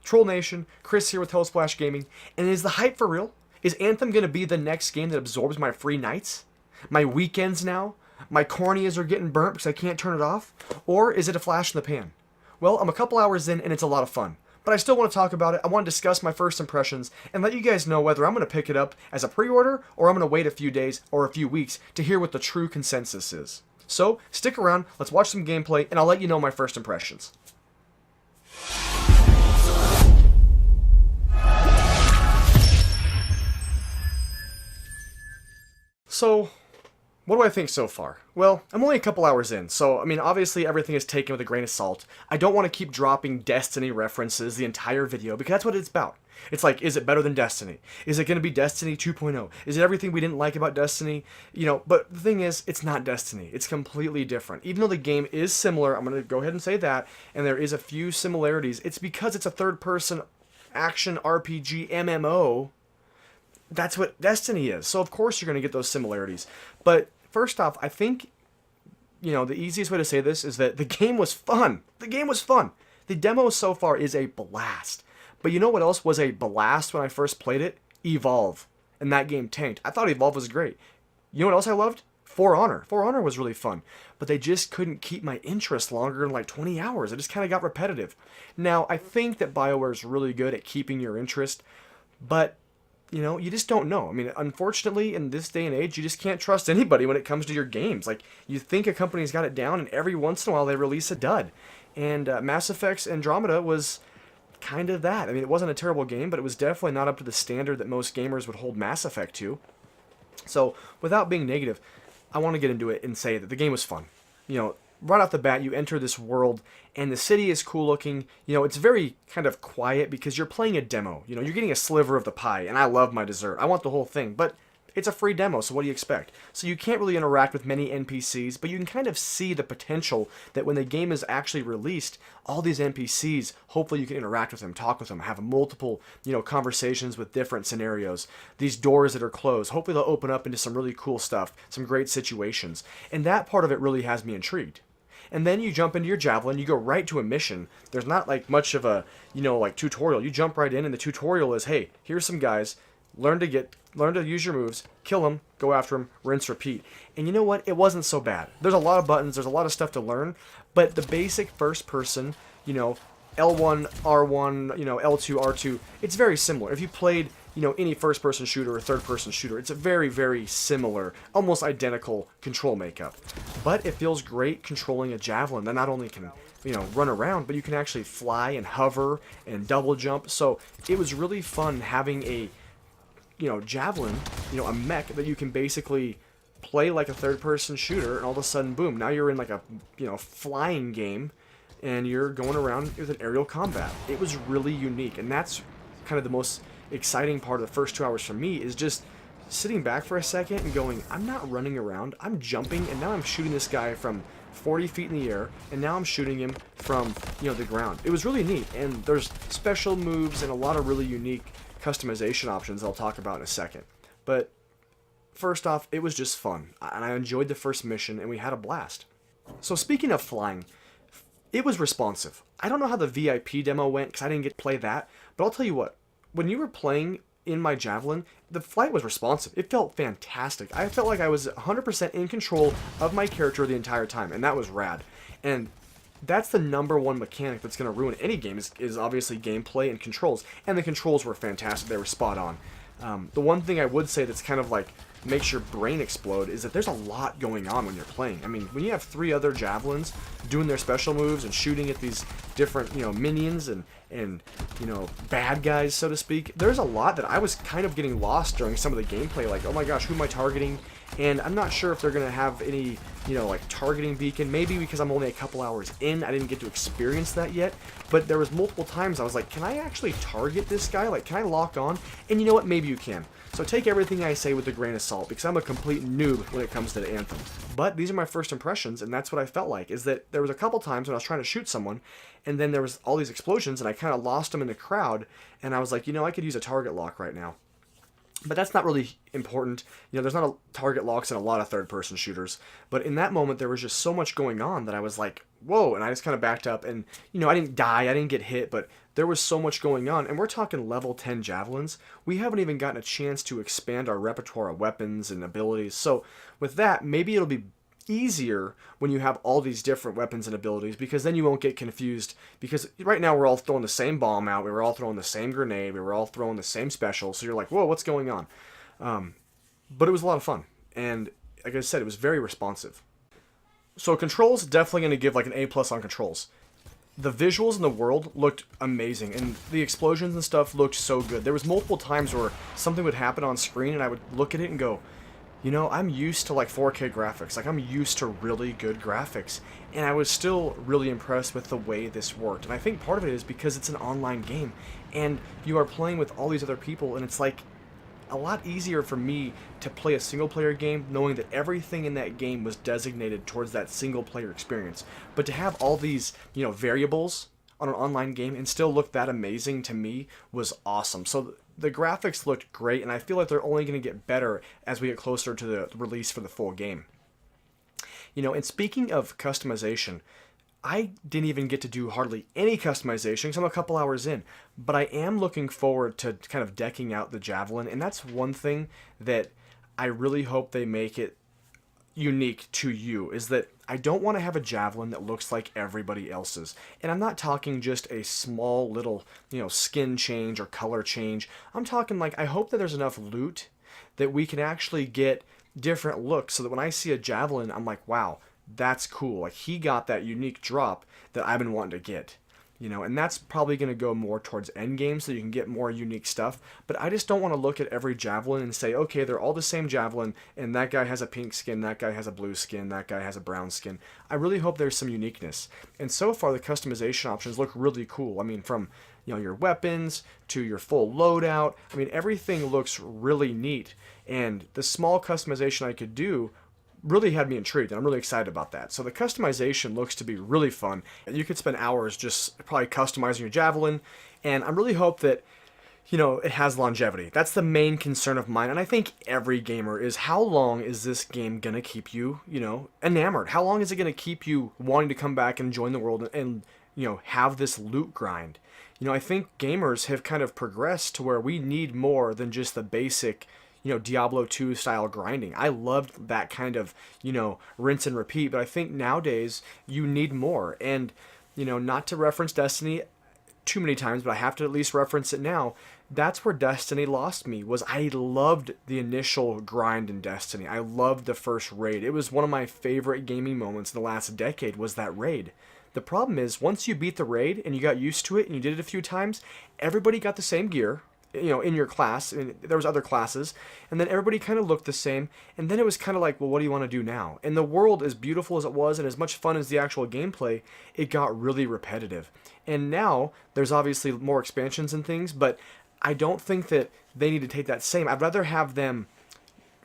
Troll Nation, Chris here with Telesplash Gaming, and is the hype for real? Is Anthem going to be the next game that absorbs my free nights? My weekends now? My corneas are getting burnt because I can't turn it off? Or is it a flash in the pan? Well, I'm a couple hours in and it's a lot of fun. But I still want to talk about it. I want to discuss my first impressions and let you guys know whether I'm going to pick it up as a pre-order or I'm going to wait a few days or a few weeks to hear what the true consensus is. So, stick around, let's watch some gameplay, and I'll let you know my first impressions. So, what do I think so far? Well, I'm only a couple hours in, so, I mean, obviously everything is taken with a grain of salt. I don't want to keep dropping Destiny references the entire video, because that's what it's about. It's like, is it better than Destiny? Is it going to be Destiny 2.0? Is it everything we didn't like about Destiny? You know, but the thing is, it's not Destiny. It's completely different. Even though the game is similar, I'm going to go ahead and say that, and there is a few similarities, it's because it's a third-person action RPG MMO. That's what Destiny is. So of course you're going to get those similarities. But first off, I think, you know, the easiest way to say this is that the game was fun. The game was fun. The demo so far is a blast. But you know what else was a blast when I first played it? Evolve. And that game tanked. I thought Evolve was great. You know what else I loved? For Honor. For Honor was really fun. But they just couldn't keep my interest longer than like 20 hours. It just kind of got repetitive. Now, I think that BioWare is really good at keeping your interest. But you know, you just don't know. I mean, unfortunately, in this day and age, you just can't trust anybody when it comes to your games. Like, you think a company's got it down, and every once in a while they release a dud. And Mass Effect's Andromeda was kind of that. I mean, it wasn't a terrible game, but it was definitely not up to the standard that most gamers would hold Mass Effect to. So, without being negative, I want to get into it and say that the game was fun. You know, right off the bat, you enter this world, and the city is cool looking. You know, it's very kind of quiet because you're playing a demo. You know, you're getting a sliver of the pie, and I love my dessert. I want the whole thing, but it's a free demo, so what do you expect? So you can't really interact with many NPCs, but you can kind of see the potential that when the game is actually released, all these NPCs, hopefully you can interact with them, talk with them, have multiple, you know, conversations with different scenarios. These doors that are closed, hopefully they'll open up into some really cool stuff, some great situations. And that part of it really has me intrigued. And then you jump into your Javelin, you go right to a mission. There's not like much of a, you know, like tutorial. You jump right in and the tutorial is, hey, here's some guys, learn to use your moves, kill them, go after them, rinse, repeat. And you know what? It wasn't so bad. There's a lot of buttons, there's a lot of stuff to learn, but the basic first person, you know, L1, R1, you know, L2, R2, it's very similar. If you played, you know, any first-person shooter or third-person shooter, it's a very, very similar, almost identical control makeup. But it feels great controlling a Javelin that not only can, you know, run around, but you can actually fly and hover and double jump. So it was really fun having a, you know, Javelin, you know, a mech that you can basically play like a third-person shooter, and all of a sudden, boom, now you're in like a, you know, flying game, and you're going around with an aerial combat. It was really unique, and that's kind of the most exciting part of the first 2 hours for me, is just sitting back for a second and going, I'm not running around, I'm jumping, and now I'm shooting this guy from 40 feet in the air, and now I'm shooting him from, you know, the ground. It was really neat, and there's special moves and a lot of really unique customization options I'll talk about in a second. But first off, it was just fun, and I enjoyed the first mission, and we had a blast. So speaking of flying, it was responsive. I don't know how the VIP demo went, because I didn't get to play that, but I'll tell you what, when you were playing in my Javelin, the flight was responsive. It felt fantastic. I felt like I was 100% in control of my character the entire time, and that was rad. And that's the number one mechanic that's going to ruin any game is obviously gameplay and controls. And the controls were fantastic. They were spot on. The one thing I would say that's kind of like makes your brain explode is that there's a lot going on when you're playing. I mean, when you have 3 other Javelins doing their special moves and shooting at these different, you know, minions and you know, bad guys, so to speak, there's a lot that I was kind of getting lost during some of the gameplay. Like, oh my gosh, who am I targeting? And I'm not sure if they're going to have any, you know, like targeting beacon. Maybe because I'm only a couple hours in, I didn't get to experience that yet. But there was multiple times I was like, can I actually target this guy? Like, can I lock on? And you know what? Maybe you can. So take everything I say with a grain of salt, because I'm a complete noob when it comes to Anthem. But these are my first impressions, and that's what I felt like, is that there was a couple times when I was trying to shoot someone, and then there was all these explosions, and I kind of lost them in the crowd, and I was like, you know, I could use a target lock right now. But that's not really important. You know, there's not a target locks in a lot of third-person shooters. But in that moment, there was just so much going on that I was like, whoa, and I just kind of backed up. And, you know, I didn't die, I didn't get hit, but there was so much going on, and we're talking level 10 javelins. We haven't even gotten a chance to expand our repertoire of weapons and abilities. So with that, maybe it'll be easier when you have all these different weapons and abilities, because then you won't get confused, because right now we're all throwing the same bomb out, we were all throwing the same grenade, we were all throwing the same special, so you're like, whoa, what's going on? But it was a lot of fun, and like I said, it was very responsive. So controls, definitely going to give like an A+ on controls. The visuals in the world looked amazing, and the explosions and stuff looked so good. There was multiple times where something would happen on screen, and I would look at it and go, you know, I'm used to like 4K graphics, like I'm used to really good graphics, and I was still really impressed with the way this worked. And I think part of it is because it's an online game, and you are playing with all these other people, and it's like a lot easier for me to play a single player game knowing that everything in that game was designated towards that single player experience. But to have all these, you know, variables on an online game and still look that amazing to me was awesome. So the graphics looked great, and I feel like they're only going to get better as we get closer to the release for the full game. You know, and speaking of customization, I didn't even get to do hardly any customization because I'm a couple hours in, but I am looking forward to kind of decking out the Javelin, and that's one thing that I really hope they make it unique to you, is that I don't want to have a Javelin that looks like everybody else's. And I'm not talking just a small little, you know, skin change or color change. I'm talking like, I hope that there's enough loot that we can actually get different looks so that when I see a Javelin, I'm like, wow, that's cool. Like, he got that unique drop that I've been wanting to get. You know, and that's probably going to go more towards endgame so you can get more unique stuff. But I just don't want to look at every Javelin and say, okay, they're all the same Javelin, and that guy has a pink skin, that guy has a blue skin, that guy has a brown skin. I really hope there's some uniqueness. And so far, the customization options look really cool. I mean, from, you know, your weapons to your full loadout. I mean, everything looks really neat. And the small customization I could do really had me intrigued, and I'm really excited about that. So the customization looks to be really fun. You could spend hours just probably customizing your Javelin, and I really hope that, you know, it has longevity. That's the main concern of mine, and I think every gamer is, how long is this game gonna keep you, you know, enamored? How long is it gonna keep you wanting to come back and join the world and, you know, have this loot grind? You know, I think gamers have kind of progressed to where we need more than just the basic, you know, Diablo 2 style grinding. I loved that kind of, you know, rinse and repeat, but I think nowadays you need more. And, you know, not to reference Destiny too many times, but I have to at least reference it now. That's where Destiny lost me, was I loved the initial grind in Destiny. I loved the first raid. It was one of my favorite gaming moments in the last decade, was that raid. The problem is, once you beat the raid and you got used to it and you did it a few times, everybody got the same gear, you know, in your class, and there was other classes, and then everybody kind of looked the same, and then it was kind of like, well, what do you want to do now? And the world, as beautiful as it was and as much fun as the actual gameplay, it got really repetitive. And now there's obviously more expansions and things, but I don't think that they need to take that same. I'd rather have them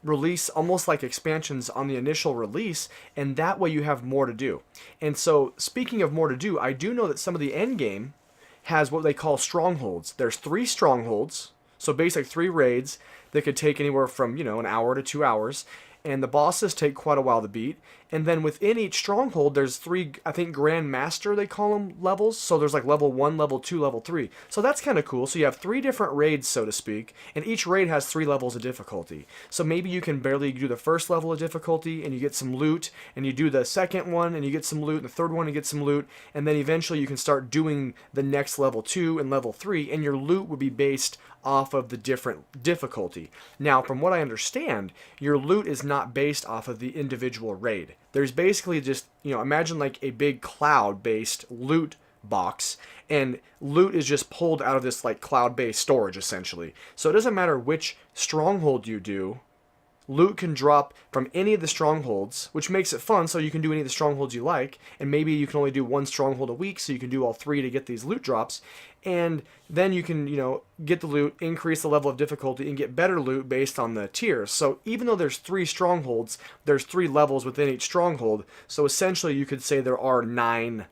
release almost like expansions on the initial release, and that way you have more to do. And so, speaking of more to do, I do know that some of the end game has what they call strongholds. There's 3 strongholds, so basically 3 raids that could take anywhere from, you know, an hour to 2 hours, and the bosses take quite a while to beat. And then within each stronghold, there's 3, I think, Grand Master, they call them, levels. So there's like level 1, level 2, level 3. So that's kind of cool. So you have 3 different raids, so to speak, and each raid has 3 levels of difficulty. So maybe you can barely do the first level of difficulty and you get some loot, and you do the second one and you get some loot, and the third one and you get some loot, and then eventually you can start doing the next level 2 and level 3, and your loot would be based off of the different difficulty. Now, from what I understand, your loot is not based off of the individual raid. There's basically just, you know, imagine like a big cloud-based loot box, and loot is just pulled out of this like cloud-based storage, essentially. So it doesn't matter which stronghold you do, loot can drop from any of the strongholds, which makes it fun, so you can do any of the strongholds you like, and maybe you can only do 1 stronghold a week, so you can do all 3 to get these loot drops, and then you can, you know, get the loot, increase the level of difficulty, and get better loot based on the tiers. So even though there's 3 strongholds, there's 3 levels within each stronghold, so essentially you could say there are 9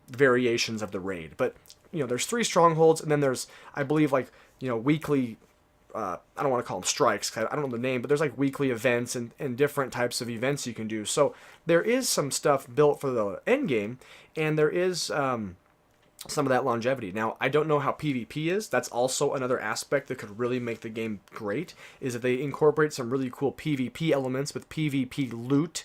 variations of the raid. But, you know, there's 3 strongholds, and then there's, I believe, like, you know, weekly, I don't want to call them strikes, 'cause I don't know the name, but there's like weekly events and different types of events you can do. So there is some stuff built for the end game, and there is some of that longevity. Now, I don't know how PvP is. That's also another aspect that could really make the game great, is that they incorporate some really cool PvP elements with PvP loot,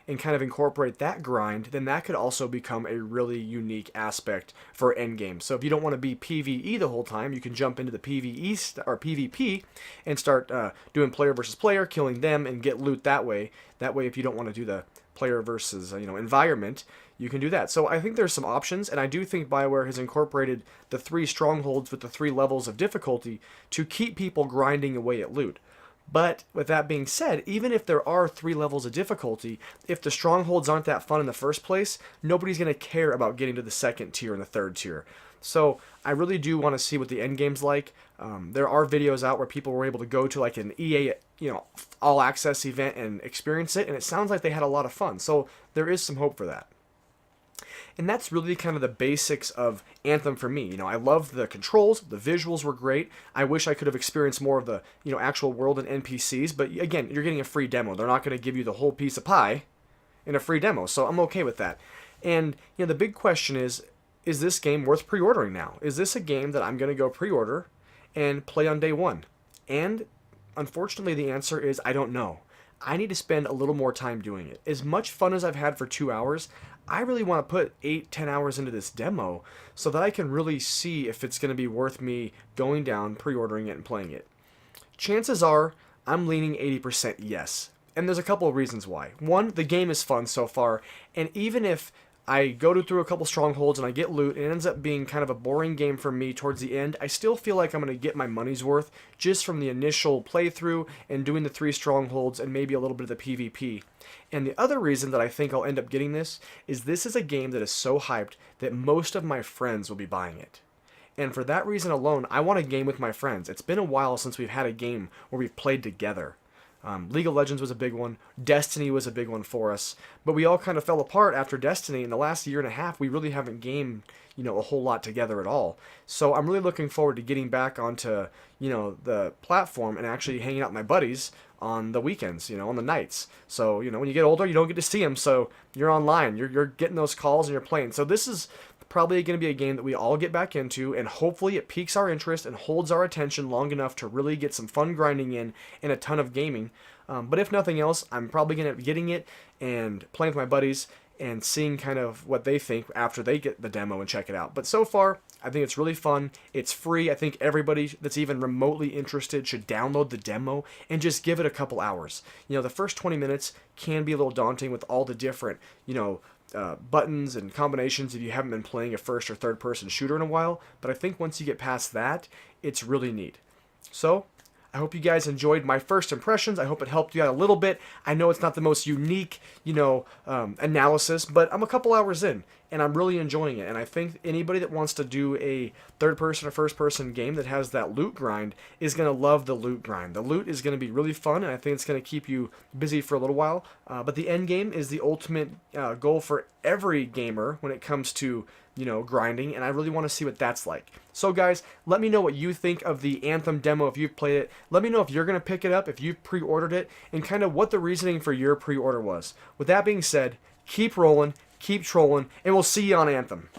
and kind of incorporate that grind, then that could also become a really unique aspect for endgame. So if you don't want to be PvE the whole time, you can jump into the PvE or PvP and start doing player versus player, killing them, and get loot that way. That way, if you don't want to do the player versus environment, you can do that. So I think there's some options, and I do think BioWare has incorporated the 3 strongholds with the 3 levels of difficulty to keep people grinding away at loot. But with that being said, even if there are 3 levels of difficulty, if the strongholds aren't that fun in the first place, nobody's going to care about getting to the 2nd tier and the 3rd tier. So I really do want to see what the end game's like. There are videos out where people were able to go to like an EA, all access event and experience it, and it sounds like they had a lot of fun. So there is some hope for that. And that's really kind of the basics of Anthem for me. I loved the controls, the visuals were great. I wish I could have experienced more of the, actual world and NPCs, but again, you're getting a free demo. They're not going to give you the whole piece of pie in a free demo, so I'm okay with that. And, the big question is this game worth pre-ordering now? Is this a game that I'm going to go pre-order and play on day one? And unfortunately, the answer is I don't know. I need to spend a little more time doing it. As much fun as I've had for 2 hours, I really want to put 8-10 hours into this demo so that I can really see if it's going to be worth me going down, pre-ordering it, and playing it. Chances are I'm leaning 80% yes. And there's a couple of reasons why. One, the game is fun so far, and even if I go through a couple strongholds and I get loot, and it ends up being kind of a boring game for me towards the end, I still feel like I'm going to get my money's worth just from the initial playthrough and doing the 3 strongholds and maybe a little bit of the PvP. And the other reason that I think I'll end up getting this is a game that is so hyped that most of my friends will be buying it. And for that reason alone, I want a game with my friends. It's been a while since we've had a game where we've played together. League of Legends was a big one. Destiny was a big one for us. But we all kind of fell apart after Destiny. In the last year and a half, we really haven't gamed, a whole lot together at all. So I'm really looking forward to getting back onto, the platform and actually hanging out with my buddies on the weekends, on the nights. So, when you get older, you don't get to see them. So you're online. You're getting those calls and you're playing. So this is probably going to be a game that we all get back into, and hopefully it piques our interest and holds our attention long enough to really get some fun grinding in and a ton of gaming. But if nothing else, I'm probably going to be getting it and playing with my buddies and seeing kind of what they think after they get the demo and check it out. But so far, I think it's really fun. It's free. I think everybody that's even remotely interested should download the demo and just give it a couple hours. The first 20 minutes can be a little daunting with all the different, buttons and combinations if you haven't been playing a first or third person shooter in a while, but I think once you get past that, it's really neat. So I hope you guys enjoyed my first impressions. I hope it helped you out a little bit. I know it's not the most unique, analysis, but I'm a couple hours in, and I'm really enjoying it. And I think anybody that wants to do a third-person or first-person game that has that loot grind is going to love the loot grind. The loot is going to be really fun, and I think it's going to keep you busy for a little while. But the end game is the ultimate goal for every gamer when it comes to grinding, and I really want to see what that's like. So guys, let me know what you think of the Anthem demo if you've played it. Let me know if you're going to pick it up, if you've pre-ordered it, and kind of what the reasoning for your pre-order was. With that being said, keep rolling, keep trolling, and we'll see you on Anthem.